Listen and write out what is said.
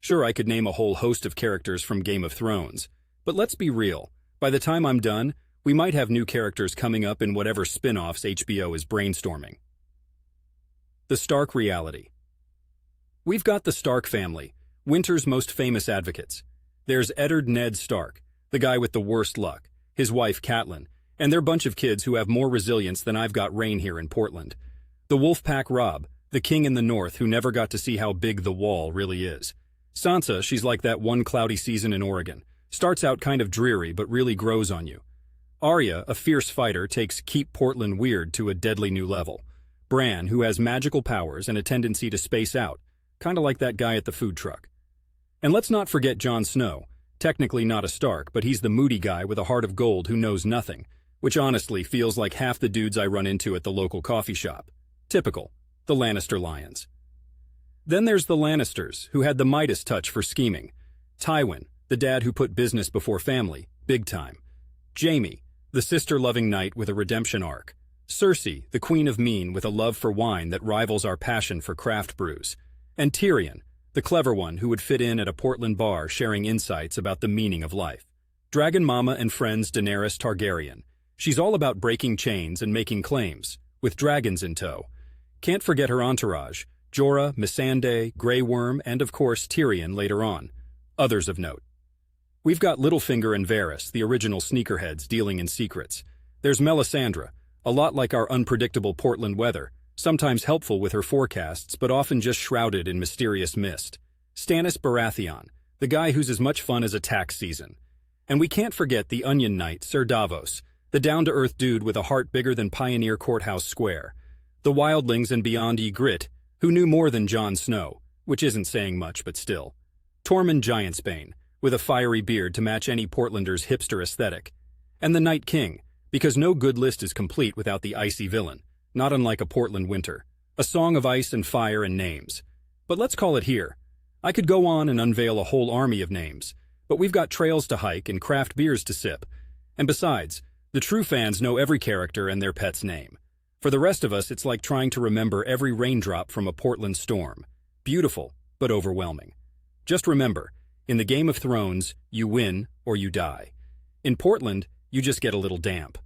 Sure, I could name a whole host of characters from Game of Thrones, but let's be real. By the time I'm done, we might have new characters coming up in whatever spin-offs HBO is brainstorming. The Stark reality. We've got the Stark family, Winter's most famous advocates. There's Eddard Ned Stark, the guy with the worst luck, his wife Catelyn, and their bunch of kids who have more resilience than I've got rain here in Portland. The Wolfpack Robb, the king in the north who never got to see how big the wall really is. Sansa, she's like that one cloudy season in Oregon. Starts out kind of dreary but really grows on you. Arya, a fierce fighter, takes Keep Portland Weird to a deadly new level. Bran, who has magical powers and a tendency to space out, kind of like that guy at the food truck. And let's not forget Jon Snow, technically not a Stark, but he's the moody guy with a heart of gold who knows nothing, which honestly feels like half the dudes I run into at the local coffee shop. Typical, the Lannister Lions. Then there's the Lannisters, who had the Midas touch for scheming. Tywin, the dad who put business before family, big time. Jaime, the sister-loving knight with a redemption arc. Cersei, the queen of mean with a love for wine that rivals our passion for craft brews. And Tyrion, the clever one who would fit in at a Portland bar sharing insights about the meaning of life. Dragon Mama and friends Daenerys Targaryen. She's all about breaking chains and making claims, with dragons in tow. Can't forget her entourage, Jorah, Missandei, Grey Worm, and of course Tyrion later on. Others of note. We've got Littlefinger and Varys, the original sneakerheads dealing in secrets. There's Melisandre, a lot like our unpredictable Portland weather, sometimes helpful with her forecasts but often just shrouded in mysterious mist. Stannis Baratheon, the guy who's as much fun as a tax season. And we can't forget the Onion Knight, Sir Davos, the down-to-earth dude with a heart bigger than Pioneer Courthouse Square. The wildlings and beyond Ygritte, who knew more than Jon Snow, which isn't saying much but still. Tormund Giantsbane, with a fiery beard to match any Portlander's hipster aesthetic. And the Night King, because no good list is complete without the icy villain, not unlike a Portland winter. A song of ice and fire and names. But let's call it here. I could go on and unveil a whole army of names, but we've got trails to hike and craft beers to sip. And besides, the true fans know every character and their pet's name. For the rest of us, it's like trying to remember every raindrop from a Portland storm. Beautiful, but overwhelming. Just remember, in the Game of Thrones, you win or you die. In Portland, you just get a little damp.